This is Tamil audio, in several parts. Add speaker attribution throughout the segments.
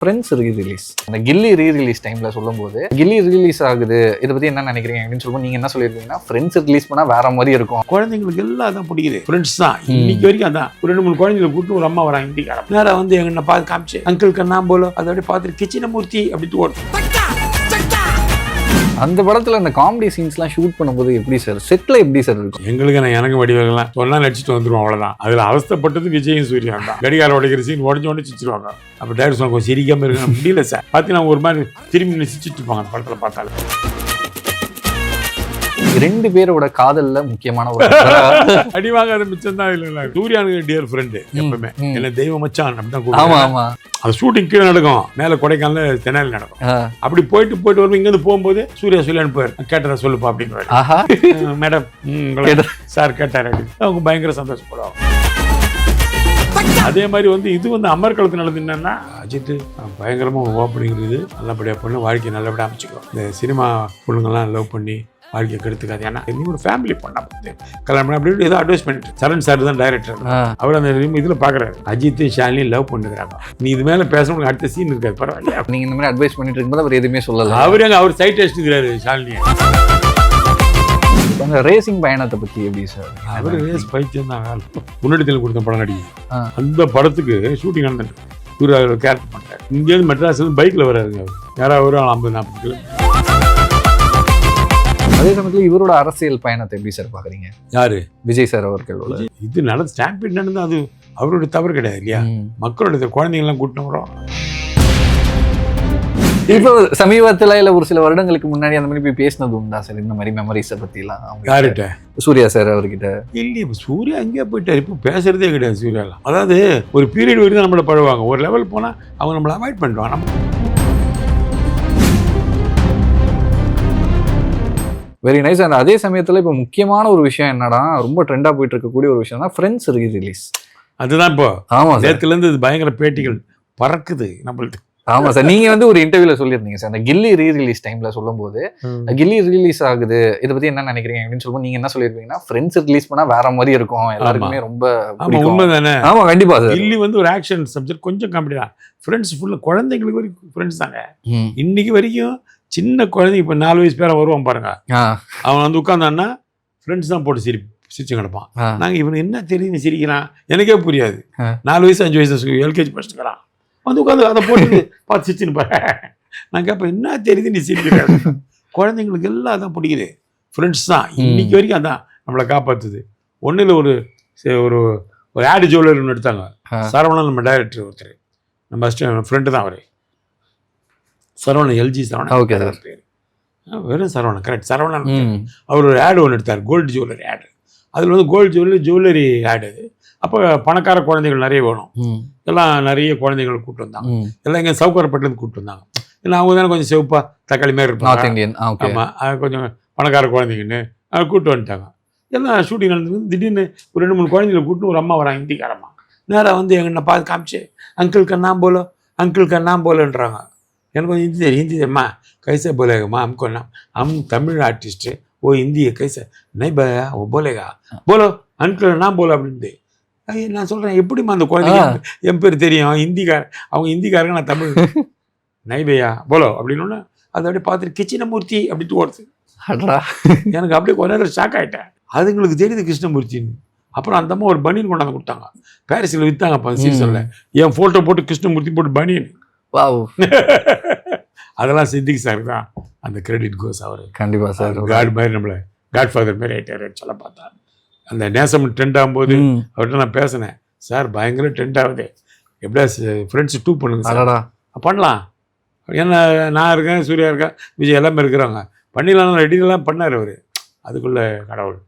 Speaker 1: ஃப்ரெண்ட்ஸ் ரீ-ரிலீஸ் அந்த கில்லி ரீ-ரிலீஸ் டைமில் சொல்லும்போது கில்லி ரிலீஸ் ஆகுது இதை பற்றி என்ன நினைக்கிறீங்க அப்படின்னு சொல்லும்போது நீங்கள் என்ன சொல்லியிருக்கீங்கன்னா ஃப்ரெண்ட்ஸ் ரிலீஸ் பண்ணால் வேற மாதிரி இருக்கும்.
Speaker 2: குழந்தைங்களுக்கு எல்லாம் தான் பிடிக்குது. ஃப்ரெண்ட்ஸ் தான் இன்னைக்கு வரைக்கும் அதான். ஒரு 2-3 குழந்தைங்களை கூட்டு ஒரு அம்மா வராங்க இந்திக்காரன் நேராக வந்து எங்க பார்த்து காமிச்சு அங்கிள் கண்ணா போல அதை அப்படியே பார்த்துட்டு கிச்சினமூர்த்தி அப்படின்ட்டு ஓடுது.
Speaker 1: அந்த படத்தில் அந்த காமெடி சீன்ஸ்லாம் ஷூட் பண்ணும்போது எப்படி சார் செட்டில் எப்படி சார் இருக்கும்?
Speaker 2: எங்களுக்கு நான் எனக்கு வடிவெல்லாம் சொன்னா நடிச்சுட்டு வந்துருவோம் அவ்வளோதான். அதில் அவஸ்தப்பட்டது விஜயும் சூர்யா தான். கடிகாரம் உடைக்கிற சீன் உடஞ்சு சிரிச்சிருவாங்க. அப்போ டைரக்டர் சொல்லுவாங்க சிரிக்காம இருக்க முடியல சார். பார்த்தீங்கன்னா ஒரு மாதிரி திரும்பி சிரிச்சுட்டு இருப்பாங்க அந்த படத்தில் பார்த்தாலும்.
Speaker 1: 2 பேரோட காதல்ல முக்கியமான ஒரு
Speaker 2: அடிவாங்க மிச்சம் தான். இல்லை சூர்யானுக்கு டியர் ஃப்ரெண்டு எப்பவுமே என்ன தெய்வ மச்சான் அப்படிதான்.
Speaker 1: ஆமா ஆமா
Speaker 2: அது ஷூட்டிங் கீழே நடக்கும், மேலே கொடைக்கானல தென்னாலி நடக்கும். அப்படி போயிட்டு வரும். இங்கேருந்து போகும்போது சூர்யா சொல்லி அனுப்புவார், கேட்டதா சொல்லுப்பா அப்படின்னு. மேடம் சார் கேட்டார் அப்படின்னு அவங்க பயங்கர சந்தோஷப்படுவாங்க. அதே மாதிரி வந்து இது வந்து அமர்க்களத்தில் நடந்து என்னன்னா அஜித் பயங்கரமாக ஓப்பனிங் இருக்குது, நல்லபடியாக பண்ணி வாழ்க்கையை நல்லபடியாக அமைச்சிக்கிறோம். இந்த சினிமா பொண்ணுங்கள்லாம் லவ் பண்ணி வாழ்க்கையை கெடுத்துக்காது. ஏன்னா நீ ஒரு ஃபேமிலி பொண்ணா பார்த்து கல்யாணம் பண்ண அப்படி ஏதோ அட்வைஸ் பண்ணிட்டு சரண் சார் தான் டைரக்டர். அவர் அந்த இதில் பார்க்குறாரு அஜித் ஷாலினி லவ் பண்ணுறாங்க, நீ இது மேலே பேசணும் அடுத்த சீன் இருக்காது பரவாயில்ல.
Speaker 1: நீங்கள் இந்த மாதிரி அட்வைஸ் பண்ணிட்டு இருக்கும்போது அவர் எதுவுமே சொல்லல.
Speaker 2: அவர் சைட் அடிச்சுக்கிறாரு ஷாலினியை.
Speaker 1: அந்த ரேசிங் பயணத்தை பற்றி எப்படி சார்?
Speaker 2: அவர் ரேஸ் பைத்தியம் தான். முன்னெடுத்தில் கொடுத்த படம் நடிகை அந்த படத்துக்கு ஷூட்டிங் நடந்துட்டு இவர் கேரக்டர் பண்ணிட்டார். இங்கேருந்து மெட்ராஸ்லேருந்து பைக்கில் வராருங்க. யாராவது ஒரு 50-40 கிலோமீட்டர்.
Speaker 1: அதே சமயத்தில் இவரோட அரசியல் பயணத்தை எப்படி சார் பார்க்குறீங்க?
Speaker 2: யாரு?
Speaker 1: விஜய் சார் அவர்களோட
Speaker 2: இது நடந்து ஸ்டாம்பிட் நடந்து அது அவரோட தவறு கிடையாது இல்லையா? மக்களோட குழந்தைங்கள்லாம் கூட்டிட்டு வரோம்.
Speaker 1: இப்போ சமீபத்தில் இல்லை ஒரு சில வருடங்களுக்கு முன்னாடி அந்த மாதிரி போய் பேசினது உண்டா சார் இந்த மாதிரி மெமரிஸை பற்றிலாம்?
Speaker 2: யார்கிட்ட?
Speaker 1: சூர்யா சார் அவர்கிட்ட.
Speaker 2: இல்லையே இப்போ சூர்யா எங்கேயா போயிட்டார், இப்போ பேசுறதே கிடையாது சூர்யாலாம். அதாவது ஒரு பீரியட் வரைக்கும் நம்மளை பழகுவாங்க, ஒரு லெவல் போனால் அவங்க நம்மளை அவாய்ட் பண்ணுவாங்க. நம்ம
Speaker 1: வெரி நைஸ். அண்ட் அதே சமயத்தில் இப்போ முக்கியமான ஒரு விஷயம் என்னடா ரொம்ப ட்ரெண்டாக போயிட்டு இருக்கக்கூடிய ஒரு விஷயம் தான் ஃப்ரெண்ட்ஸ் ரீ-ரிலீஸ்.
Speaker 2: அதுதான் இப்போ
Speaker 1: ஆமாம்
Speaker 2: நேரத்துலேருந்து இது பயங்கர பேட்டிகள் பறக்குது நம்மளுக்கு.
Speaker 1: ஆமாம் சார், நீங்கள் வந்து ஒரு இன்டர்வியூவில் சொல்லியிருந்தீங்க சார் அந்த கில்லி ரீ-ரிலீஸ் டைமில் சொல்லும்போது கில்லி ரிலீஸ் ஆகுது இதை பற்றி என்ன நினைக்கிறீங்க அப்படின்னு சொல்லும்போது நீங்கள் என்ன சொல்லியிருப்பீங்கன்னா ஃப்ரெண்ட்ஸ் ரிலீஸ் பண்ணால் வேற மாதிரி இருக்கும், எல்லாருக்குமே ரொம்ப
Speaker 2: உண்மை தானே.
Speaker 1: ஆமாம் கண்டிப்பாக சார்.
Speaker 2: கில்லி வந்து ஒரு ஆக்ஷன் சப்ஜெக்ட், கொஞ்சம் காமெடி தான். ஃப்ரெண்ட்ஸ் ஃபுல்லாக குழந்தைங்களுக்கு வரைக்கும் ஃப்ரெண்ட்ஸ் தாங்க. இன்னைக்கு வரைக்கும் சின்ன குழந்தைங்க இப்போ 4 வயசு பேரை வருவான் பாருங்க, அவன் வந்து உட்காந்தான்னா ஃப்ரெண்ட்ஸ் தான் போட்டு சிரிச்சு கிடப்பான். நாங்கள் இவனுக்கு என்ன தெரியும் சிரிக்கிறான் எனக்கே புரியாது. 4 வயசு 5 வயசு எல்கேஜி படிச்சுக்கிறான், வந்து உட்காந்து அதை போட்டு பார்த்து சிரிச்சுன்னு பாரு. நான் கேட்பேன் என்ன தெரியுது நீ சிரிக்கிற? குழந்தைங்களுக்கு எல்லாம் தான் பிடிக்குது. ஃப்ரெண்ட்ஸ் தான் இன்னைக்கு வரைக்கும் அதான் நம்மளை காப்பாற்றுது. ஒன்றில் ஒரு ஆடு ஜுவல்லரி ஒன்று எடுத்தாங்க. சரவணன் நம்ம டைரக்டர் ஒருத்தர், நம்ம ஃப்ரெண்டு தான் அவர். Saravanan, LG Saravanan.
Speaker 1: Okay sir.
Speaker 2: வெறும் சரவணன், கரெக்ட் சரவணன். அவர் ஒரு ஆடு ஒன்று எடுத்தார், கோல்டு ஜுவல்லரி ஆடு. அதில் வந்து கோல்டு ஜுவல்லரி ஆடு. அப்போ பணக்கார குழந்தைகள் நிறைய வேணும், எல்லாம் நிறைய குழந்தைகள் கூப்பிட்டு வந்தாங்க. எல்லாம் இங்கே சவுக்காரப்பட்டிலேருந்து கூப்பிட்டு வந்தாங்க. ஏன்னா அவங்க தானே கொஞ்சம் செவப்பா தக்காளி மாதிரி இருப்பாங்க. ஆமாம், அது கொஞ்சம் பணக்கார குழந்தைங்கன்னு அதை கூப்பிட்டு வந்துட்டாங்க. எல்லாம் ஷூட்டிங் நடந்து திடீர்னு ஒரு 2-3 குழந்தைகளை கூப்பிட்டு ஒரு அம்மா வராங்க இந்திக்காரம்மா. நேராக வந்து எங்கன்னா பார்த்து காமிச்சு அங்கிள் கண்ணா போலன்றாங்க. எனக்கு கொஞ்சம் ஹிந்தி தெரியுமா? கைசா போலேகம்மா हमको नाम, हम तमिल आर्टिस्ट वो हिंदी है कैसा नहीं भैया वो बोलेगा बोलो अंकल नाम बोलो அப்படின்னு. நான் சொல்கிறேன் எப்படிம்மா அந்த குழந்தைங்க என் பேர் தெரியும், அவங்க ஹிந்திக்காரங்க, நான் தமிழ். நை பையா போலோ அப்படின்னு அதை அப்படியே பார்த்துட்டு கிச்சினமூர்த்தி அப்படின்ட்டு ஓடுது. எனக்கு அப்படியே கொஞ்ச நேரம் ஷாக் ஆகிட்டேன். அதுங்களுக்கு தெரியுது கிருஷ்ணமூர்த்தின்னு. அப்புறம் அந்த அம்மா ஒரு பனியன் கொண்டாந்து கொடுத்தாங்க, பாரிஸில் விற்றாங்கப்பா சீசனில். என் ஃபோட்டோ போட்டு கிருஷ்ணமூர்த்தி போட்டு பனியன். அதெல்லாம் சித்திக் சார் தான் அந்த கிரெடிட் கோஸ். அவர் கண்டிப்பாக சார் காட் மாதிரி நம்மளை காட் ஃபாதர் மாதிரி ஆகிட்டார் சொல்ல பார்த்தா. அந்த நேசம் ட்ரெண்ட் ஆகும்போது அவர்கிட்ட நான் பேசினேன், சார் பயங்கர ட்ரெண்ட் ஆகுது, எப்படியா ஃப்ரெண்ட்ஸ் 2 பண்ணுங்க சார். பண்ணலாம், ஏன்னா நான் இருக்கேன், சூர்யா இருக்கேன், விஜய் எல்லாமே இருக்கிறாங்க, பண்ணிடலாம் ரெடிலாம் பண்ணார் அவர். அதுக்குள்ளே கடவுள்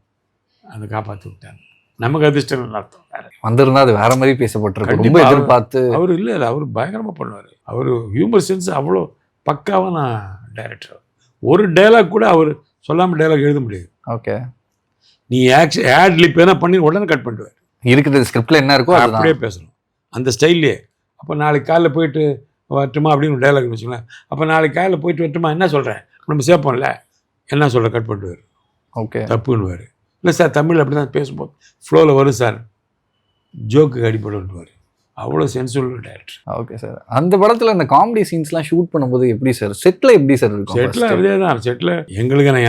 Speaker 2: அதை காப்பாற்றி விட்டார். நமக்கு அதிர்ஷ்டம் அர்த்தம்.
Speaker 1: வந்திருந்தா அது வேற மாதிரி பேசப்பட்டிருக்கு, ரொம்ப எதிர்பார்த்து. அவர்
Speaker 2: இல்லை அவர் பயங்கரமாக பண்ணுவார். அவர் ஹியூமர் சென்ஸ் அவ்வளோ பக்காவான டைரக்டர். ஒரு டைலாக் கூட அவர் சொல்லாமல் டைலாக் எழுத முடியாது.
Speaker 1: ஓகே,
Speaker 2: நீ ஆட் லிப் என்ன பண்ணி உடனே கட் பண்ணிடுவார்.
Speaker 1: இருக்கிறது ஸ்கிரிப்டில் என்ன இருக்கோ
Speaker 2: அப்படியே பேசணும் அந்த ஸ்டைல்லே. அப்போ நாளைக்கு காலையில் போயிட்டு வரட்டுமா அப்படின்னு ஒரு டைலாக் வச்சுங்களேன். அப்போ நாளைக்கு காலையில் போயிட்டு வரட்டுமா என்ன சொல்கிறேன் நம்ம சேர்ப்போம்ல, என்ன சொல்கிற கட் பண்ணிடுவார்.
Speaker 1: ஓகே,
Speaker 2: தப்புன்னுவார். இல்லை சார் தமிழ் அப்படி தான் பேசும்போது ஃப்ளோவில் வரும் சார், ஜோக்கு அடிப்படுவார். அவ்வளோ சென்சுவல் டேரக்டர்.
Speaker 1: Okay sir. அந்த படத்தில் அந்த காமெடி சீன்ஸ்லாம் ஷூட் பண்ணும்போது எப்படி சார் செட்டில் எப்படி சார் இருக்கும்?
Speaker 2: செட்டில் அதே தான். செட்டில்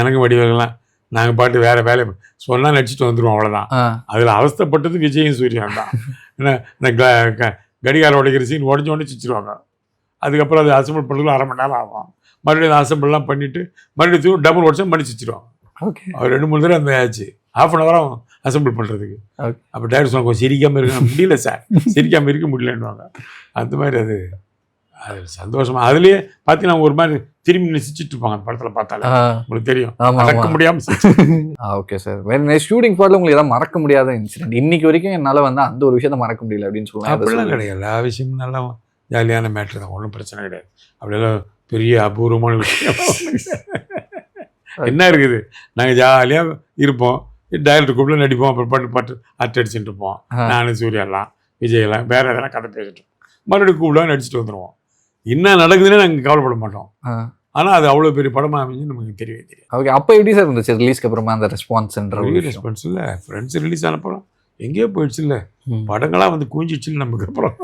Speaker 2: எனக்கு வடிவங்கள்லாம் நாங்கள் பாட்டு வேறு வேலையை சொன்னால் நடிச்சுட்டு வந்துடுவோம், அவ்வளோதான். அதில் அவஸ்தைப்பட்டது விஜயும் சூர்யான் தான். ஏன்னா இந்த கடிகாரம் உடைக்கிற சீன் உடஞ்சு சிச்சிருவாங்க. அதுக்கப்புறம் அது அசம்பிள் பண்ணுறதுக்கு 1/2 மணி நேரம் ஆகும். மறுபடியும் அசம்பிள்லாம் பண்ணிவிட்டு மறுபடியும் டபுள் உடச்சா மணி சிச்சிருவாங்க.
Speaker 1: ஓகே.
Speaker 2: அவர் 2-3 தடவை அந்த ஆச்சு 1/2 அன் ஹவர் அசம்பிள் பண்ணுறதுக்கு. அப்போ டேரக்டர் சொன்னாங்க, கொஞ்சம் சிரிக்காமல் இருக்க முடியல சார், சிரிக்காமல் இருக்க முடியலன்னுவாங்க. அந்த மாதிரி அது சந்தோஷமாக அதுலேயே பார்த்தீங்கன்னா ஒரு மாதிரி திரும்பி நிசிச்சுட்டு இருப்பாங்க அந்த படத்தில் பார்த்தாலே, உங்களுக்கு தெரியும், மறக்க முடியாமல்.
Speaker 1: Okay sir. வேறு ஷூட்டிங் ஸ்பாட்டில் உங்களுக்கு ஏதாவது மறக்க முடியாத இன்சிடென்ட் இன்னைக்கு வரைக்கும் என்னால் வந்து அந்த ஒரு விஷயத்தை மறக்க முடியல அப்படின்னு சொல்லுவாங்க?
Speaker 2: அப்படிலாம் கிடையாது. எல்லா விஷயமும் நல்லா ஜாலியான மேட்ரு தான், ஒன்றும் பிரச்சனை கிடையாது. அப்படியெல்லாம் பெரிய அபூர்வமான விஷயம் என்ன இருக்குது? நாங்கள் ஜாலியாக இருப்போம், டைரக்டர் கூப்பிட்டு நடிப்போம், அப்புறம் பாட்டு அட்டை அடிச்சுட்டு இருப்போம். நானும் சூர்யாலாம் விஜயெல்லாம் வேறு எதனா கதை பேசிட்டு மறுபடியும் கூப்பிடுவோம், நடிச்சுட்டு வந்துடுவோம். என்ன நடக்குதுன்னு நாங்கள் கவலைப்பட மாட்டோம். ஆனால் அது அவ்வளோ பெரிய படமாக அமைஞ்சு நமக்கு தெரியவே தெரியும்.
Speaker 1: ஓகே. அப்போ எப்படி சார் இருந்துச்சு ரிலீஸ்க்கு அப்புறமா அந்த ரெஸ்பான்ஸ்ன்ற?
Speaker 2: ரெஸ்பான்ஸ் இல்லை, ஃப்ரெண்ட்ஸ் ரிலீஸ் ஆனப்பறம் எங்கேயோ போயிடுச்சு இல்லை, படங்களாக வந்து குவிஞ்சிடுச்சு நமக்கு. அப்புறம்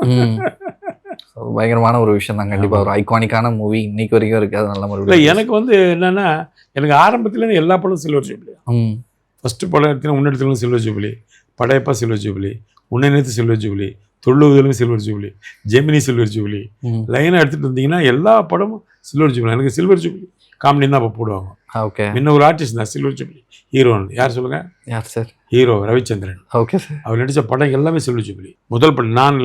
Speaker 1: பயங்கரமான ஒரு விஷயம் தான். கண்டிப்பாக ஒரு ஐகானிக்கான மூவி இன்னைக்கு வரைக்கும் இருக்குது. அது நல்ல ஒரு
Speaker 2: இல்லை. எனக்கு வந்து என்னென்னா, எனக்கு ஆரம்பத்துலேருந்து எல்லா படமும் சில்வர் ஜூப்ளி. ஃபஸ்ட்டு படம் எடுத்தீங்கன்னா முன்னெடுத்துலாம் silver jubilee, Padayappa silver jubilee, உன்னை சில்வர் ஜூப்ளி, தொழுவதிலும் silver jubilee, Gemini silver jubilee, லைனாக எடுத்துகிட்டு வந்தீங்கன்னா எல்லா படமும் சில்வர் ஜூப்ளி. எனக்கு சில்வர் ஜூப்ளி காமெடி தான் அப்போ போடுவாங்க.
Speaker 1: ஓகே.
Speaker 2: இன்னும் ஒரு ஆர்டிஸ்ட் தான் சில்வர் ஜூப்ளி ஹீரோன்னு. யார் சொல்லுங்க?
Speaker 1: யார் sir?
Speaker 2: Hero Ravichandran.
Speaker 1: Okay sir.
Speaker 2: அவர் நடித்த படம் எல்லாமே சில்வர் ஜூப்ளி. முதல் படம் நான்,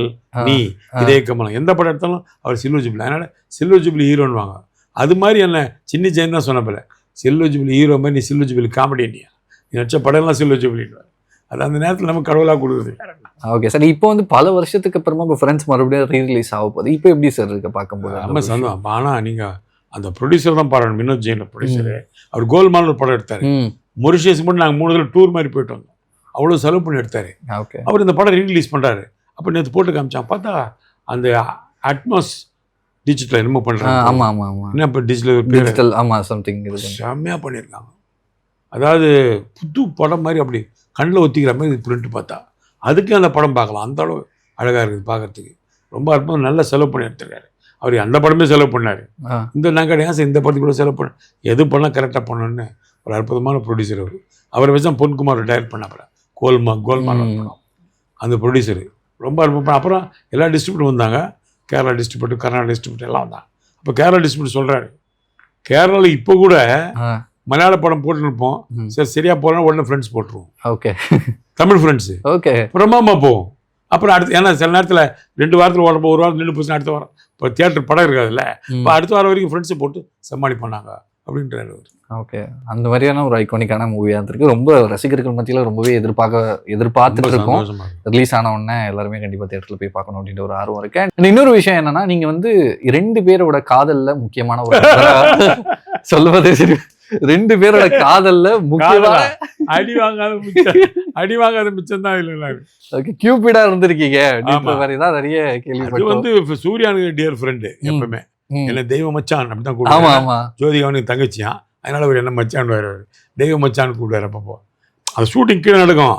Speaker 2: நீ, இதே கமலம், எந்த படம் எடுத்தாலும் அவர் சில்வர் ஜூப்ளி. அதனால் சில்வர் ஜூப்ளி ஹீரோன்னு வாங்க. அது மாதிரி என்ன சின்ன ஜெயின் தான் சொன்னப்பல, சில்வர் ஜூப்ளி ஹீரோ மாதிரி நீ சில்வர் ஜூப்ளி காமெடியா, நீ நடிச்ச படம்லாம் சில்வர் ஜூப்ளின்னு. அது அந்த நேரத்தில் நம்ம கடவுளாக கொடுக்குறது.
Speaker 1: Okay sir. இப்போ வந்து பல வருஷத்துக்கு அப்புறமா இப்போ ஃப்ரெண்ட்ஸ் மறுபடியும் ரீரிலீஸ் ஆக போகுது. இப்போ எப்படி சார் இருக்க பார்க்கும்போது?
Speaker 2: ரொம்ப சந்தோஷம். ஆனால் நீங்கள் அந்த ப்ரொடியூசர் தான் பாருங்கள், வினோத் ஜெயின் ப்ரொடியூசரு. அவர் கோல்மால் ஒரு படம் எடுத்தார். மொரிஷியஸ் மட்டும் நாங்கள் 3 தடவை டூர் மாதிரி போயிட்டு வந்தோம். அவ்வளோ செலவு பண்ணி எடுத்தார்.
Speaker 1: ஓகே. அவர்
Speaker 2: இந்த படம் ரீரிலீஸ் பண்ணுறாரு. அப்போ நேற்று போட்டு காமிச்சான், பார்த்தா அந்த அட்மாஸ் டிஜிட்டல் என்னமோ பண்ணுறாங்க.
Speaker 1: ஆமாம் ஆமாம் ஆமாம்.
Speaker 2: என்ன இப்போ டிஜிட்டல்
Speaker 1: ஆமாம் சம்திங்
Speaker 2: செம்மையாக பண்ணியிருக்காங்க. அதாவது புது படம் மாதிரி அப்படி கண்ணில் ஒத்திக்கிற மாதிரி இது பிரிண்ட் பார்த்தா அதுக்கு அந்த படம் பார்க்கலாம். அந்த அளவு அழகாக இருக்குது பார்க்குறதுக்கு. ரொம்ப அற்புதம். நல்ல செலவு பண்ணி எடுத்துருக்காரு. அவர் அந்த படமே செலவு பண்ணார். இந்த நான் கிடையாது இந்த படத்துக்கு கூட செலவு பண்ண, எது பண்ணால் கரெக்டாக பண்ணணுன்னு ஒரு அற்புதமான ப்ரொடியூசர் அவர். அவரை வச்சு தான் பொன்குமார் டைரக்ட் பண்ண கோல்மால் அந்த ப்ரொடியூசரு ரொம்ப அற்புதம். அப்புறம் எல்லா டிஸ்ட்ரிபியூட்டரும் வந்தாங்க. கேரளா டிஸ்ட்ரிபியூட்டர், கர்நாடகா டிஸ்ட்ரிபியூட்டர் எல்லாம் வந்தாங்க. அப்போ கேரளா டிஸ்ட்ரிபியூட்டர் சொல்கிறாரு, கேரளாவில் இப்போ கூட மலையாள படம் போட்டுருப்போம், சரி சரியாக போகலாம் உடனே ஃப்ரெண்ட்ஸ் போட்டுருவோம்.
Speaker 1: ஓகே.
Speaker 2: தமிழ் ஃப்ரெண்ட்ஸு. ஓகே. பிரமாமா போவோம். அப்புறம் அடுத்து ஏன்னா சில நேரத்தில் 2 வாரத்தில் ஓடுறப்போ ஒரு வாரம் நின்று போச்சு, அடுத்த வாரம் இப்போ தியேட்டர் படம் இருக்காதுல்ல, இப்போ அடுத்த வாரம் வரைக்கும் ஃப்ரெண்ட்ஸை போட்டு சமாளி பண்ணாங்க அப்படின்றாரு அவர்.
Speaker 1: ஓகே. அந்த மாதிரியான ஒரு ஐகானிக்கான மூவியாக இருந்திருக்கு. ரொம்ப ரசிகர்கள் மத்தியில் ரொம்பவே எதிர்பார்த்துட்டு இருக்கோம். ரிலீஸ் ஆன உடனே எல்லாருமே கண்டிப்பாக தியேட்டரில் போய் பார்க்கணும் அப்படின்ற ஒரு ஆர்வம் இருக்கு. இன்னொரு விஷயம் என்னன்னா, நீங்கள் வந்து 2 பேரோட காதலில் முக்கியமான ஒரு சொல்லுவது 2 பேரோட காதல்ல முக்கியமான
Speaker 2: அடி வாங்காத மிச்சம் தான் இல்லை.
Speaker 1: ஓகே. கியூபிடா இருந்திருக்கீங்க அப்படிதான் நிறைய கேள்விப்பட்டோம்.
Speaker 2: வந்து சூர்யானுக்கு டியர் ஃப்ரெண்டு எப்பவுமே என்ன தெய்வ மச்சான் அப்படிதான் கூப்பிடுவாங்க. ஜோதிகாவனுக்கு தங்கச்சியான், அதனால அவர் என்ன மச்சான் வருவார், தெய்வ மச்சான்னு கூப்பிடுவார். அப்பப்போ அது ஷூட்டிங் கீழே நடக்கும்,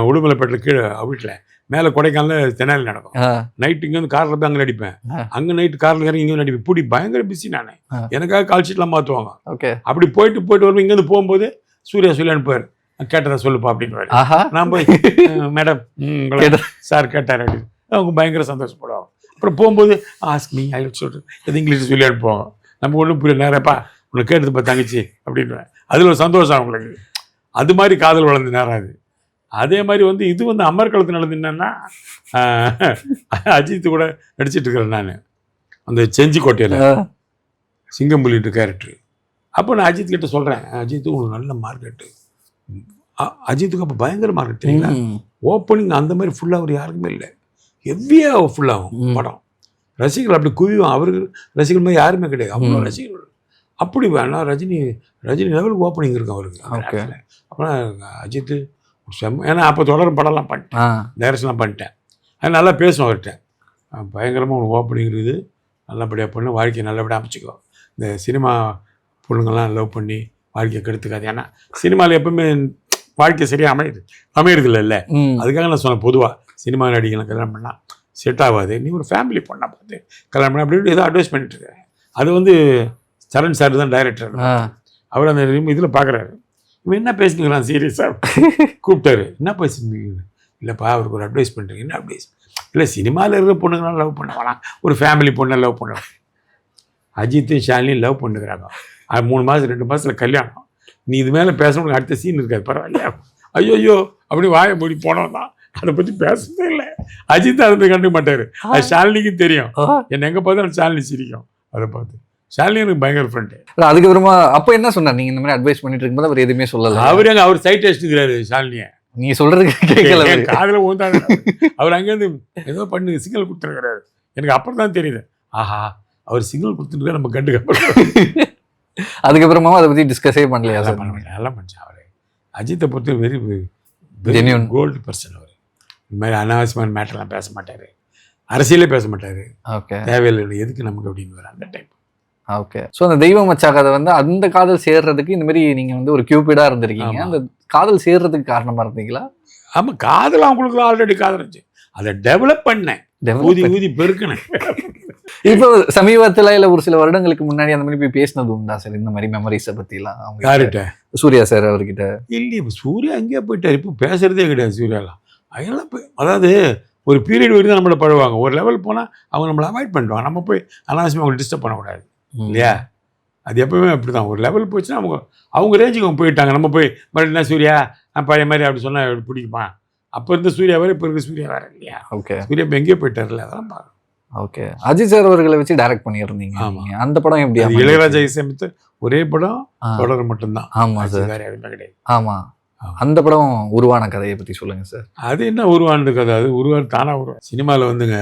Speaker 2: உடுமலைப்பேட்டில் கீழே வீட்டில், மேலே கொடைக்கானல் தெனாலி நடக்கும். நைட்டு இங்கே வந்து காரில் போய் அங்கே நடிப்பேன், அங்கே நைட்டு காரில் இறங்கி இங்கே நடிப்பேன். இப்படி பயங்கர பிஸி நான். எனக்காக கால் ஷீட்லாம் மாற்றுவாங்க.
Speaker 1: ஓகே.
Speaker 2: அப்படி போயிட்டு வருவோம். இங்கேருந்து போகும்போது சூர்யா சொல்லி அனுப்புவார், கேட்டதா சொல்லுப்பா அப்படின்னு. நான் போய் மேடம் சார் கேட்டார் அப்படின்னு அவங்க பயங்கர சந்தோஷப்படுவாங்க. அப்புறம் போகும்போது ஆஸ்க் மீ ஐ சொல்கிறேன், எது இங்கிலீஷ் சொல்லி அனுப்புவாங்க. நம்ம ஒன்றும் புரியல, நேரப்பா உன்னை கேட்டதுப்பா தங்கச்சி அப்படின்வேன். அதில் ஒரு சந்தோஷம் அவங்களுக்கு. அது மாதிரி காதல் வளர்ந்து நேராது. அதே மாதிரி வந்து இது வந்து அமர்க்களத்து நடந்து என்னன்னா, அஜித்து கூட நடிச்சிட்டு இருக்கிறேன் நான் அந்த செஞ்சிக்கோட்டையில் சிங்கம்புலிட்டு கேரக்டர். அப்போ நான் அஜித் கிட்ட சொல்கிறேன், அஜித்து உங்களுக்கு நல்ல மார்க்கெட்டு. அஜித்துக்கு அப்போ பயங்கர மார்க்கெட் தெரியுங்களா, ஓப்பனிங் அந்த மாதிரி ஃபுல்லாக அவர் யாருக்குமே இல்லை, ஹெவியாக ஃபுல்லாகும் படம். ரசிகர்கள் அப்படி குவியும், அவருக்கு ரசிகர்கள் மாதிரி யாருமே கிடையாது, அவ்வளோ ரசிகர்கள். அப்படி வேணாம் ரஜினி லெவலுக்கு ஓப்பனிங் இருக்கும் அவருக்கு. அப்புறம் அஜித்து ஏன்னா அப்போ தொடர் படம்லாம் பண்ணிட்டேன், டைரக்ஷன்லாம் பண்ணிட்டேன். அது நல்லா பேசுவோம் அவர்கிட்ட, பயங்கரமாக ஒரு ஓப்பனிங் இருக்குது, நல்லபடியாக பண்ணு, வாழ்க்கையை நல்லபடியாக அமைச்சிக்கோ, இந்த சினிமா பொண்ணுங்கள்லாம் லவ் பண்ணி வாழ்க்கையை கெடுத்துக்காது. ஏன்னா சினிமாவில் எப்பவுமே வாழ்க்கை சரியாக அமையுது இல்லை. அதுக்காக நான் சொன்னேன், பொதுவாக சினிமா நடிகை கல்யாணம் பண்ணால் செட் ஆகாது, நீ ஒரு ஃபேமிலி பொண்ணை பார்த்து கல்யாணம் பண்ண அப்படின்னு ஏதோ அட்வைஸ் பண்ணிட்டு இருக்கேன். அது வந்து சரண் சார் தான் டைரக்டர். அவர் அந்த இதில் பார்க்குறாரு, இவன் என்ன பேசினுக்கிறான் சீரியஸாக கூப்பிட்டாரு. என்ன பேசினீங்க? இல்லைப்பா அவருக்கு ஒரு அட்வைஸ் பண்ணுறீங்க. என்ன அட்வைஸ்? இல்லை சினிமாவில் இருக்கிற பொண்ணுங்களாம் லவ் பண்ண வேணாம், ஒரு ஃபேமிலி பொண்ணை லவ் பண்ண. அஜித்தும் ஷாலினியும் லவ் பண்ணுறாங்க, அது 3 மாதம் 2 மாதத்தில் கல்யாணம். நீ இது மேலே பேசணும், அடுத்த சீன் இருக்காது, பரவாயில்லையா? ஐயோ அப்படி வாயை மூடி போனோம் தான், அதை பற்றி பேசவே இல்லை. அஜித் அதை போய் கண்டுக்க மாட்டார், அது ஷாலினிக்கு தெரியும். என்னை எங்கே பார்த்தாலும் ஷாலினி சிரிக்கும் அதை பார்த்து. ஷாலினி எனக்கு பயங்கர ஃப்ரெண்டு.
Speaker 1: அதுக்கப்புறமா அப்போ என்ன சொன்னார்? நீங்கள் இந்த மாதிரி அட்வைஸ் பண்ணிட்டு இருக்கும்போது அவர் எதுவுமே சொல்லலை?
Speaker 2: அவர் சைட் அடிச்சுக்கிறாரு ஷாலினியை.
Speaker 1: நீங்க சொல்றதுக்கு கேட்கல,
Speaker 2: காதுல ஊந்தாங்க. அவர் அங்கேருந்து ஏதோ பண்ணி சிக்னல் கொடுத்துருக்கிறாரு. எனக்கு அப்புறம் தான் தெரியுது, ஆஹா அவர் சிக்னல் கொடுத்துட்டு நம்ம கண்டுக்க.
Speaker 1: அதுக்கப்புறமா அதை பற்றி டிஸ்கஸே பண்ணலையா?
Speaker 2: நல்லா பண்ணிச்சேன் அவர். அஜித்தை பொறுத்த வெரி
Speaker 1: ஜென்யூன்
Speaker 2: கோல்டு பர்சன். அவர் இந்த மாதிரி அனாவசியமான மேட்டர்லாம் பேச மாட்டார், அரசியலே பேச மாட்டார்.
Speaker 1: ஓகே,
Speaker 2: தேவையில்லை எதுக்கு நமக்கு அப்படின்னு அந்த டைப்.
Speaker 1: ஓகே. ஸோ அந்த தெய்வம் மச்சா கதை வந்து அந்த காதல் சேர்றதுக்கு இந்த மாதிரி நீங்கள் வந்து ஒரு கியூபிடாக இருந்திருக்கீங்க, அந்த காதல் சேர்றதுக்கு காரணமாக இருந்தீங்களா?
Speaker 2: ஆமாம், காதல் அவங்களுக்கு ஆல்ரெடி காதல் இருந்துச்சு, அதை டெவலப் பண்ணேன், ஊதி பெருக்கினேன்.
Speaker 1: இப்போ சமீபத்தில் இல்லை ஒரு சில வருடங்களுக்கு முன்னாடி அந்த மாதிரி போய் பேசினது உண்டா சார் இந்த மாதிரி மெமரிஸை பற்றிலாம்? அவங்க
Speaker 2: யார்கிட்ட?
Speaker 1: சூர்யா சார் அவர்கிட்ட.
Speaker 2: இல்லையே, இப்போ சூர்யா அங்கேயே போயிட்டார், இப்போ பேசுறதே கிடையாது சூர்யாலாம். அதெல்லாம் போய் அதாவது ஒரு பீரியட் வரைக்கும் நம்மளை பழுவாங்க, ஒரு லெவல் போனால் அவங்க நம்மளை அவாய்ட் பண்ணிடுவாங்க. நம்ம போய் அனாவசியமாக அவங்க டிஸ்டர்ப் பண்ணக்கூடாது இல்லையா? அது எப்பவுமே அப்படி தான். ஒரு லெவல் போச்சுன்னா அவங்க ரேஞ்சுக்கு அவங்க போயிட்டாங்க. நம்ம போய் மறுபடியும் என்ன சூர்யா பழைய மாதிரி அப்படி சொன்னால் பிடிக்குமா? அப்போ இருந்த சூர்யா வேறு, இப்போ இருக்க சூர்யா வேறு இல்லையா? ஓகே, சூர்யா இப்போ எங்கேயோ போயிட்டார்ல, அதெல்லாம் பார்க்கணும்.
Speaker 1: ஓகே, அஜித் சார் அவர்களை வச்சு டைரக்ட் பண்ணியிருந்தீங்க.
Speaker 2: ஆமாம்,
Speaker 1: அந்த படம் எப்படி?
Speaker 2: இளையராஜா இசையமைத்த ஒரே படம் தொடர் மட்டும்தான்.
Speaker 1: ஆமாம் சார்,
Speaker 2: வேறு எதுவுமே கிடையாது.
Speaker 1: ஆமாம், அந்த படம் உருவான கதையை பற்றி சொல்லுங்கள் சார்.
Speaker 2: அது என்ன உருவானது கதை? அது தானாக உருவா. சினிமாவில் வந்துங்க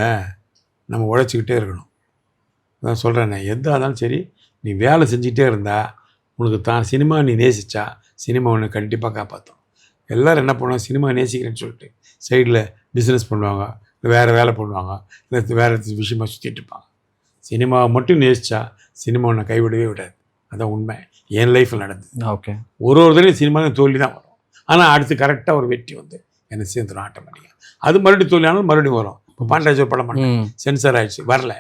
Speaker 2: நம்ம உழைச்சிக்கிட்டே இருக்கணும். நான் சொல்கிறேன், எந்த ஆனாலும் சரி, நீ வேலை செஞ்சுக்கிட்டே இருந்தால் உனக்கு தான் சினிமா நீ நேசித்தா சினிமா ஒன்று கண்டிப்பாக காப்பாற்றும். எல்லோரும் என்ன பண்ணுவாங்க, சினிமா நேசிக்கிறேன்னு சொல்லிட்டு சைடில் பிஸ்னஸ் பண்ணுவாங்க, இல்லை வேறு வேலை பண்ணுவாங்க, இல்லை வேறு விஷயமாக சுற்றிட்டு இருப்பாங்க. சினிமாவை மட்டும் நேசித்தா சினிமா ஒன்று கைவிடவே விடாது. அதான் உண்மை, என் லைஃப்பில் நடந்தது.
Speaker 1: ஓகே,
Speaker 2: ஒரு தடவை சினிமாவில் தோல்வி தான் வரும், ஆனால் அடுத்து கரெக்டாக ஒரு வெற்றி வந்து என்னை சேர்ந்துடும் ஆட்டோமேட்டிக்காக. அது மறுபடியும் தோல்வி ஆனாலும் மறுபடியும் வரும். இப்போ பாண்டராஜ் ஒரு படம் பண்ணேன், சென்சார் ஆகிடுச்சு, வரல.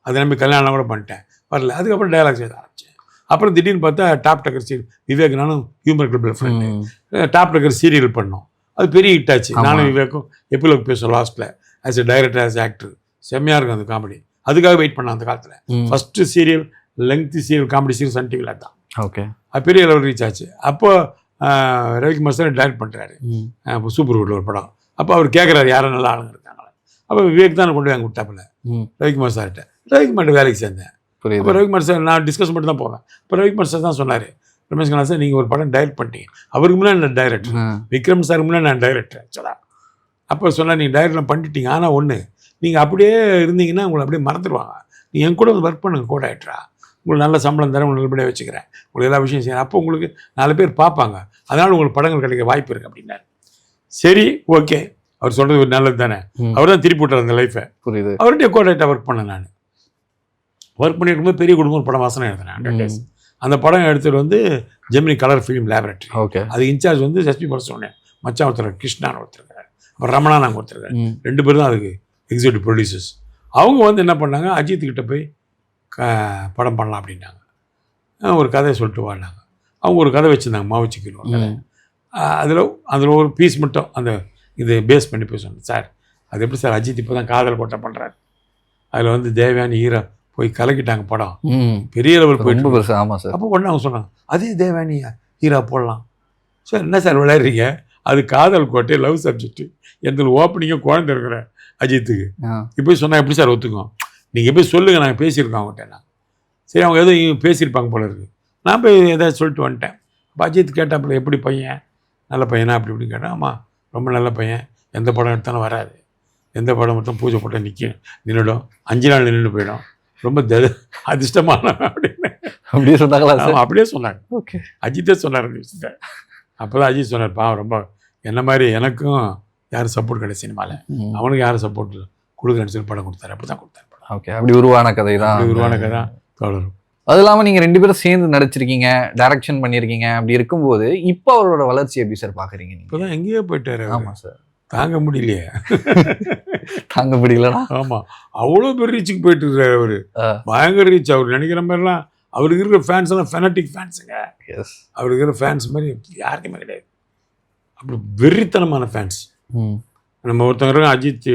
Speaker 2: அதை நம்பி கல்யாணம் கூட பண்ணிட்டேன், வரல. அதுக்கப்புறம் டயலாக்ஸ் எழுத ஆரம்பிச்சேன். அப்புறம் திடீர்னு பார்த்தா டாப் டக்கர் சீரியல், விவேக் நானும் ஹியூமர் கிளப்பில் ஃப்ரெண்டு, டாப் டக்கர் சீரியல் பண்ணோம். அது பெரிய ஹிட் ஆச்சு. நானும் விவேக்கும் எப்பிலோக் பேசுவோம் லாஸ்ட்டில், as a director, as actor. செம்மையாக இருக்கும் அந்த காமெடி. அதுக்காக வெயிட் பண்ணேன் அந்த காலத்தில். First serial, lengthy serial, comedy serial Sun டிவியில் தான்.
Speaker 1: ஓகே,
Speaker 2: அது பெரிய லெவல் ரீச் ஆச்சு. அப்போ ரவிக்குமார் சார் டைரக்ட் பண்ணுறாரு சூப்பர் வுட்டில் ஒரு படம். அப்போ அவர் கேட்குறாரு யாரும் நல்ல ஆளுங்க இருக்காங்களே. அப்போ விவேக் தான் கொண்டு போய் அங்கே விட்டாப்பில் ரவிக்குமார் சார்கிட்ட. ரவிக்குமார் வேலைக்கு சேர்ந்தேன். அப்போ ரவிக்குமார் சார் நான் டிஸ்கஸ் மட்டும் தான் போவேன். இப்போ ரவிக்குமார் சார் தான் சொன்னார், ரமேஷ் கண்ணா சார் நீங்கள் ஒரு படம் டைரக்ட் பண்ணிட்டீங்க. அவருக்கு முன்னாடி நான் டைரக்டர், விக்ரம் சாருக்கு முன்னாடி நான் டைரக்டர் ஆக்சுவலாக. அப்போ சொன்னால் நீங்கள் டைரக்டர்லாம் பண்ணிட்டீங்க, ஆனால் ஒன்று நீங்கள் அப்படியே இருந்தீங்கன்னா உங்களை அப்படியே மறந்துடுவாங்க. நீங்கள் என் கூட வந்து ஒர்க் பண்ணுங்க கூட ஆகிட்டுறா, உங்களுக்கு நல்ல சம்பளம் தரேன், உங்களுக்கு நல்லபடியாக வச்சுக்கிறேன், உங்களுக்கு எல்லா விஷயம் செய்யறேன். அப்போ உங்களுக்கு 4 பேர் பார்ப்பாங்க, அதனால் உங்களுக்கு படங்கள் கிடைக்க வாய்ப்பு இருக்குது அப்படின்னாரு. சரி ஓகே, அவர் சொல்கிறது ஒரு நல்லது தானே. அவர் தான் திருப்பி விட்டார் அந்த லைஃப்பை. புரியுது. அவர்கிட்ட கோடாக்டாக ஒர்க் பண்ணேன். நான் ஒர்க் பண்ணியிருக்கும்போது பெரிய குடும்பம் ஒரு படம் வாசனை எழுதினேன் 100 days. அந்த படம் எடுத்துகிட்டு வந்து Gemini colour film laboratory. Okay, அது இன்சார்ஜ் வந்து எஸ்பி பரசுனேன் மச்சான் ஒருத்தர், கிருஷ்ணான்னு ஒருத்தருக்காரு, அப்புறம் ரமணா நாங்கள் ஒருத்தருக்காரு. 2 பேர் தான் அதுக்கு எக்ஸிக்யூட்டிவ் ப்ரொடியூசர்ஸ். அவங்க வந்து என்ன பண்ணாங்க, அஜித்துக்கிட்ட போய் படம் பண்ணலாம் அப்படின்னாங்க. ஒரு கதையை சொல்லிட்டு வாடினாங்க. அவங்க ஒரு கதை வச்சுருந்தாங்க, மாவுச்சிக்கணும். அதில் ஒரு பீஸ் மட்டும் அந்த இது பேஸ் பண்ணி போய் சொன்னேன். சார் அது எப்படி சார், அஜித் இப்போ தான் காதல் கோட்டை பண்ணுறாரு, அதில் வந்து தேவயானி ஹீரோ போய் கலக்கிட்டாங்க, படம் பெரிய லெவல் போயிட்டு. ஆமாம் சார். அப்போ ஒன்று அவங்க சொன்னாங்க, அதே தேவயானி ஹீரோ போடலாம். சார் என்ன சார் விளையாடுறீங்க, அது காதல் கோட்டை, லவ் சப்ஜெக்ட், எந்த ஓப்பனிங்காக குழந்தை இருக்கிற அஜித்துக்கு இப்போ சொன்னால் எப்படி சார் ஒத்துக்கும்? நீங்கள் போய் சொல்லுங்கள், நாங்கள் பேசியிருக்கோம் அவங்ககிட்ட. நான் சரி, அவங்க எதுவும் பேசியிருப்பாங்க போல இருக்குது. நான் போய் எதாவது சொல்லிட்டு வந்துட்டேன். அப்போ அஜித் கேட்டாப்புல, எப்படி பையன், நல்ல பையனா அப்படி இப்படின்னு கேட்டேன். ஆமாம் ரொம்ப நல்ல பையன், எந்த படம் எடுத்தாலும் வராது, எந்த படம் மட்டும் பூஜை போட்டால் நின்றுடும், 5 நாள் நின்று போயிடும், ரொம்ப அதிர்ஷ்டமான அப்படின்னு அப்படியே சொன்னாங்களா? ஆமாம் அப்படியே சொன்னாங்க. ஓகே, அஜித்தே சொன்னார் அந்த விஷயத்தை. அப்போ தான் அஜித் சொன்னார், பாவம் ரொம்ப என்ன மாதிரி எனக்கும் யாரும் சப்போர்ட் கிடையாது சினிமாவில், அவனுக்கு யாரும் சப்போர்ட் கொடுக்குறேன்னு சொல்லி படம் கொடுத்தாரு. அப்படி தான் கொடுத்தாரு படம். ஓகே, அப்படி உருவான கதை தான், உருவான கதை தான் தொடரும். அது இல்லாமல் நீங்கள் 2 பேரும் சேர்ந்து நடிச்சிருக்கீங்க, டைரக்ஷன் பண்ணியிருக்கீங்க. அப்படி இருக்கும்போது இப்போ அவரோட வளர்ச்சி எப்படி சார் பார்க்குறீங்க? இப்போ தான் எங்கேயோ போயிட்டாரு. ஆமாம் சார், தாங்க முடியலையே.
Speaker 1: தாங்க முடியலடா.
Speaker 2: ஆமாம், அவ்வளோ பெரிய ரீச்சுக்கு போயிட்டு இருக்காரு அவர். பயங்கர ரீச். அவர் நினைக்கிற மாதிரிலாம் அவருக்கு இருக்கிற ஃபேன்ஸ் எல்லாம் ஃபெனட்டிக் ஃபேன்ஸுங்க. அவருக்கு இருக்கிற ஃபேன்ஸ் மாதிரி யாருக்குமே கிடையாது. அப்படி வெறித்தனமான ஃபேன்ஸ். நம்ம ஒருத்தங்க இருக்கோம் அஜித்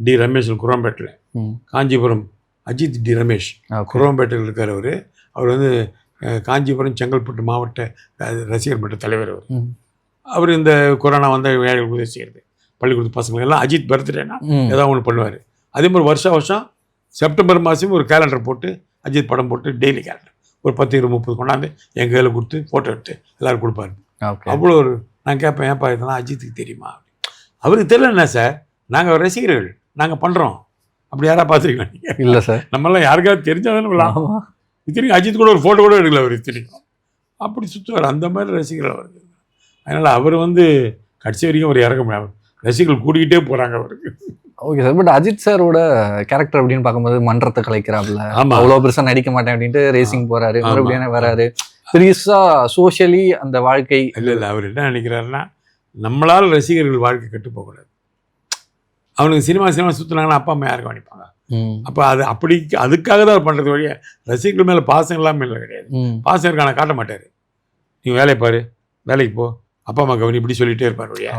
Speaker 2: டி ரமேஷ் குரோம்பேட்டில், காஞ்சிபுரம் அஜித் டி ரமேஷ் குரோம்பேட்டில் இருக்கார் அவர். அவர் வந்து காஞ்சிபுரம் செங்கல்பட்டு மாவட்ட ரசிகர் மன்ற தலைவர். அவர் இந்த கொரோனா வந்த வேலைகள் உதவி செய்கிறது, பள்ளிக்கூட பசங்களுக்கு எல்லாம் அஜித் பர்த்டேனா ஏதாவது ஒன்று பண்ணுவார். அதே மாதிரி வருஷம் செப்டம்பர் மாதம் ஒரு கேலண்டர் போட்டு அஜித் படம் போட்டு டெய்லி கேலண்டர் ஒரு 10 20 30 கொண்டாந்து எங்கள் கையில் கொடுத்து ஃபோட்டோ எடுத்து எல்லோரும் கொடுப்பாரு. அவ்வளோ ஒரு நான் கேட்பேன், ஏன்ப்பா இதெல்லாம் அஜித்துக்கு தெரியுமா? அவருக்கு தெரியல. என்ன சார், நாங்கள் ரசிகர்கள், நாங்கள் பண்ணுறோம். அப்படி யாராவது பார்த்துருக்கலாம் நீங்கள்? இல்லை சார், நம்மளாம் யாருக்காவது தெரிஞ்சாதானே. இத்தனைக்கும் அஜித் கூட ஒரு ஃபோட்டோ கூட எடுக்கல அவர். இத்தனைக்கும் அப்படி சுற்றுவார். அந்த மாதிரி ரசிகர்கள் அவருக்கு. அதனால் அவர் வந்து கடைசி வரைக்கும் அவர் இறக்க முடியாது. ரசிகர்கள் கூட்டிகிட்டே போகிறாங்க அவருக்கு.
Speaker 1: Okay sir. பட் அஜித் சாரோட கேரக்டர் அப்படின்னு பார்க்கும்போது மன்றத்தை கலைக்கிறாப்புல, அவ்வளோ பெருசாக நடிக்க மாட்டேன் அப்படின்ட்டு ரேசிங் போகிறாரு, மறுபடியும் வராரு, பெருசாக சோஷியலி அந்த வாழ்க்கை.
Speaker 2: இல்லை அவர் என்ன நினைக்கிறாருன்னா, நம்மளால் ரசிகர்கள் வாழ்க்கை கெட்டு போகக்கூடாது. அவனுக்கு சினிமா சுற்றுனாங்கன்னா அப்பா அம்மா யாரும் கவனிப்பாங்க. அப்போ அது அப்படி அதுக்காக தான் பண்ணுறது வழியா ரசிகர்கள் மேலே பாசம் இல்லாமல் இல்லை கிடையாது. பாசம் இருக்கான காட்ட மாட்டார். நீ வேலையை பாரு, வேலைக்கு போ, அப்பா அம்மா கவனி, இப்படி சொல்லிகிட்டே இருப்பார் வழியா.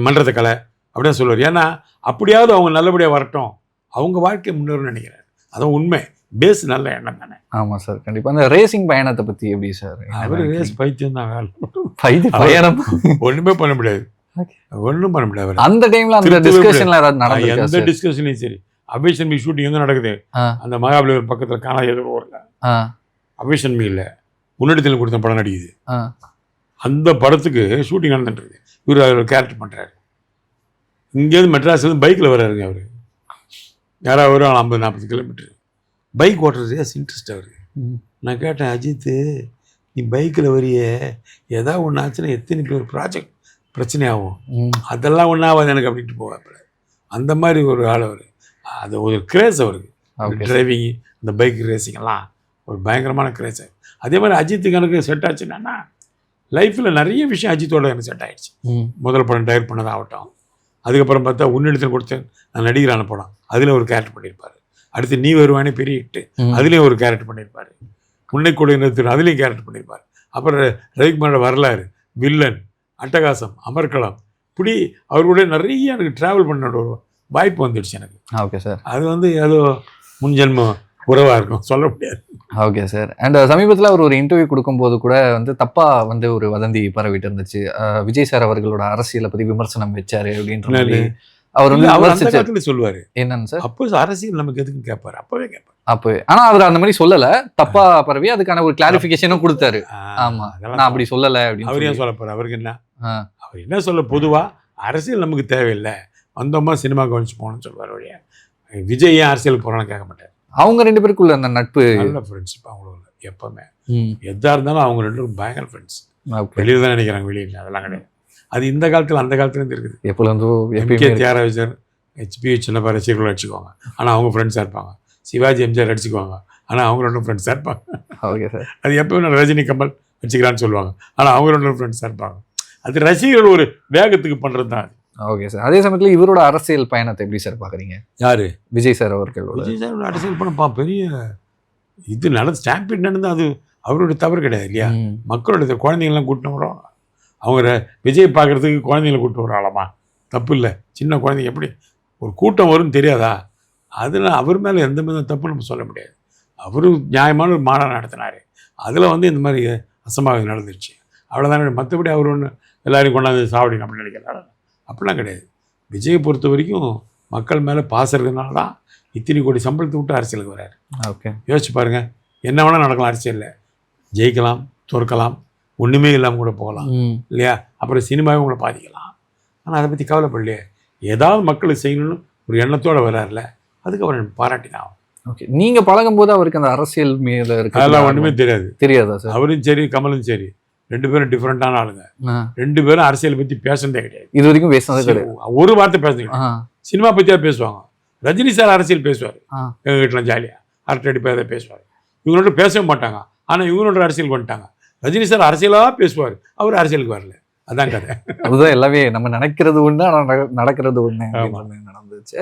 Speaker 2: மன்றத்தை கலை அப்படியே சொல்லுவார். ஏன்னா அப்படியாவது அவங்க நல்லபடியாக வரட்டும், அவங்க வாழ்க்கை முன்னேறும்னு நினைக்கிறார். அதான் உண்மை. பேஸ் நல்ல எண்ணம் தானே.
Speaker 1: ஆமாம் சார், கண்டிப்பாக. அந்த ரேசிங் பயணத்தை பற்றி எப்படி சார்?
Speaker 2: அவர் ரேஸ் பைத்தியம் தான்.
Speaker 1: பயணம்
Speaker 2: ஒன்றுமே பண்ண முடியாது, ஒன்றும் பண்ண முடியாது.
Speaker 1: அந்த டைமில் அந்த டிஸ்கஷன்ல ஏதாவது நடந்தது?
Speaker 2: எந்த டிஸ்கஷன்லையும் சரி. அபிஷன்மி ஷூட்டிங் எங்கே நடக்குது? அந்த மகாபலிபுரம் பக்கத்தில் காணா ஏதோ ஊரில் அபிஷன்மி இல்லை, முன்னெடுத்தில் கொடுத்த படம் நடிக்குது. அந்த படத்துக்கு ஷூட்டிங் நடந்துட்டு இருக்கு. இவர் அதில் கேரக்டர் பண்ணுறாரு. இங்கேருந்து மெட்ராஸ்லேருந்து பைக்கில் வர்றாருங்க அவர். யாராவது வரும் 50-40 கிலோமீட்டர் பைக் ஓட்டுறது இன்ட்ரெஸ்ட் அவருக்கு. நான் கேட்டேன், அஜித்து நீ பைக்கில் வரிய ஏதாவது ஒன்று ஆச்சுன்னா எத்தனை பேர் ப்ராஜெக்ட் பிரச்சனையாகும், அதெல்லாம் ஒன்றாவது எனக்கு அப்படின்ட்டு போவாப்பில். அந்த மாதிரி ஒரு ஆள் அவர். அது ஒரு கிரேஸ் அவருக்கு. டிரைவிங், இந்த பைக் ரேசிங் எல்லாம் ஒரு பயங்கரமான கிரேஸ். அதே மாதிரி அஜித்துக்கு எனக்கு செட் ஆச்சுன்னா லைஃப்பில் நிறைய விஷயம் அஜித்தோட எனக்கு செட் ஆகிடுச்சு. முதல் படம் டைரக்ட் பண்ணதாகட்டும், அதுக்கப்புறம் பார்த்தா உன்னிடத்தில் கொடுத்த நான் நடிகரான படம், அதில் ஒரு கேரக்டர் பண்ணியிருப்பார். அடுத்து நீ வருவானே பெரிய ஹிட்டு, அதுலேயும் ஒரு கேரக்டர் பண்ணியிருப்பார். உன்னை கூட நிறுத்தின அதுலேயும் கேரக்டர் பண்ணியிருப்பார். அப்புறம் ரவிக்குமாரோட வரலாறு, வில்லன், அட்டகாசம், அமர்கலம், இப்படி அவர்களுடைய நிறைய எனக்கு ட்ராவல் பண்ண ஒரு வாய்ப்பு வந்துடுச்சு எனக்கு.
Speaker 1: Okay sir.
Speaker 2: அது வந்து ஏதோ முன்ஜென்ம உறவாக இருக்கும், சொல்ல முடியாது.
Speaker 1: Okay sir. அண்ட் சமீபத்தில் அவர் ஒரு இன்டர்வியூ கொடுக்கும்போது கூட வந்து தப்பாக வந்து ஒரு வதந்தி பரவிட்டு இருந்துச்சு. விஜய் சார் அவர்களோட அரசியலை பற்றி விமர்சனம் வச்சாரு அப்படின்ற அவர் வந்து
Speaker 2: அந்த காலத்துல சொல்லுவாரு.
Speaker 1: என்னன்னு சார்?
Speaker 2: அப்போ அரசியல் நமக்கு எதுக்குன்னு கேட்பாரு. அப்பவே கேட்பாரு.
Speaker 1: அப்போ ஆனா அவர் அந்த மாதிரி சொல்லல, தப்பா பரவி அதுக்கான ஒரு கிளாரிபிகேஷனும் கொடுத்தாரு. ஆமா, நான் அப்படி சொல்லல அப்படின்னு.
Speaker 2: அவர் ஏன் சொல்ல போறாரு? அவருக்கு என்ன, அவர் என்ன சொல்ல, பொதுவா அரசியல் நமக்கு தேவையில்லை, வந்தோமா சினிமா கவனிச்சு போகணும்னு சொல்லுவார் வழியா. விஜய் ஏன் அரசியலுக்கு போறான்னு கேட்க மாட்டார். அவங்க 2 பேருக்குள்ள அந்த நட்பு நல்ல ஃப்ரெண்ட்ஷிப் அவங்களோட எப்பவுமே. எதா இருந்தாலும் அவங்க 2 பேரும் பயங்கர ஃப்ரெண்ட்ஸ். வெளியில தான் நினைக்கிறாங்க, வெளியில் அதெல்லாம் கிடையாது. அது இந்த காலத்தில் அந்த காலத்துலேருந்து இருக்குது. எப்போலேருந்தோ எம்கே தியாகராஜர், ஹெச்பி சின்னப்பா ரசிகர்கள் அடிச்சுக்குவாங்க, ஆனால் அவங்க ஃப்ரெண்ட்ஸாக இருப்பாங்க. சிவாஜி எம்ஜிஆர் அடிச்சுக்குவாங்க, ஆனால் அவங்க 2 ஃப்ரெண்ட்ஸாக இருப்பாங்க. Okay sir. அது எப்போவுமே ரஜினி கமல் அடிச்சுக்கிறான்னு சொல்லுவாங்க, ஆனால் அவங்க 2 ஃப்ரெண்ட்ஸாக இருப்பாங்க. அது ரசிகர்கள் ஒரு வேகத்துக்கு பண்ணுறது தான் அது. Okay sir. அதே சமயத்தில் இவரோட அரசியல் பயணத்தை எப்படி சார் பார்க்குறீங்க? யார்? விஜய் சார் அவர்கள். விஜய் சார் அரசியல் பண்ணப்பா பெரிய இது நடந்து ஸ்டாம்பீட் நடந்து, அது அவருடைய தவறு கிடையாது இல்லையா? மக்களோட குழந்தைங்கள்லாம் கூட்டின்னு வரோம். அவங்க விஜய் பார்க்குறதுக்கு குழந்தைங்கள கூப்பிட்டு வராளமா? தப்பு இல்லை. சின்ன குழந்தைங்க எப்படி ஒரு கூட்டம் வரும்னு தெரியாதா? அதில் அவர் மேலே எந்த வித தப்பு நம்ம சொல்ல முடியாது. அவரு நியாயமான ஒரு மாநாடு நடத்தினார். அதில் வந்து இந்த மாதிரி அசம்பாவிதம் நடந்துருச்சு, அவ்வளோதானே. மற்றபடி அவர் ஒன்று எல்லாரையும் கொண்டாந்து சாவடி நம்ம நினைக்கிறாரு, அப்படிலாம் கிடையாது. விஜயை பொறுத்த வரைக்கும் மக்கள் மேலே பாசம் இருக்கிறதுனால தான் இத்தனை கோடி சம்பளத்தை விட்டு அரசியலுக்கு வர்றாரு. ஓகே, யோசிச்சு பாருங்கள். என்ன வேணால் நடக்கலாம் அரசியலில். ஜெயிக்கலாம், தோற்கலாம், ஒன்றுமே இல்லாமல் கூட போகலாம் இல்லையா? அப்புறம் சினிமாவே உங்களை பாதிக்கலாம். ஆனால் அதை பற்றி கவலைப்படலையே. ஏதாவது மக்களுக்கு செய்யணும்னு ஒரு எண்ணத்தோடு வர்றாருல, அதுக்கு அவர் பாராட்டி தான் ஆகும். ஓகே, நீங்கள் பழகும்போது அவருக்கு அந்த அரசியல் மீது இருக்கு அதெல்லாம் ஒன்றுமே தெரியாதா சார்? அவரும் சரி, கமலும் சரி, 2 பேரும் டிஃப்ரெண்ட்டான ஆளுங்க. 2 பேரும் அரசியல் பற்றி பேசுனதே கிடையாது. இது வரைக்கும் பேசுனதே கிடையாது. ஒரு வார்த்தை பேசுறீங்க. சினிமா பற்றியா பேசுவாங்க. ரஜினி சார் அரசியல் பேசுவார், எங்கள் வீட்டில் ஜாலியாக அரட்டை அடிப்பாக அதை பேசுவார். இவங்களோட பேசவே மாட்டாங்க. ஆனால் இவங்களோட அரசியல் பண்ணிட்டாங்க. ரஜினி சார் அரசியலாக பேசுவார், அவர் அரசியலுக்கு வரல. அதான் கதை.
Speaker 1: அதுதான் எல்லாமே நம்ம நினைக்கிறது ஒண்ணு, ஆனா நடக்கிறது ஒண்ணு
Speaker 2: ஆமா.
Speaker 1: அப்படின்ற மாதிரி நடந்துச்சு.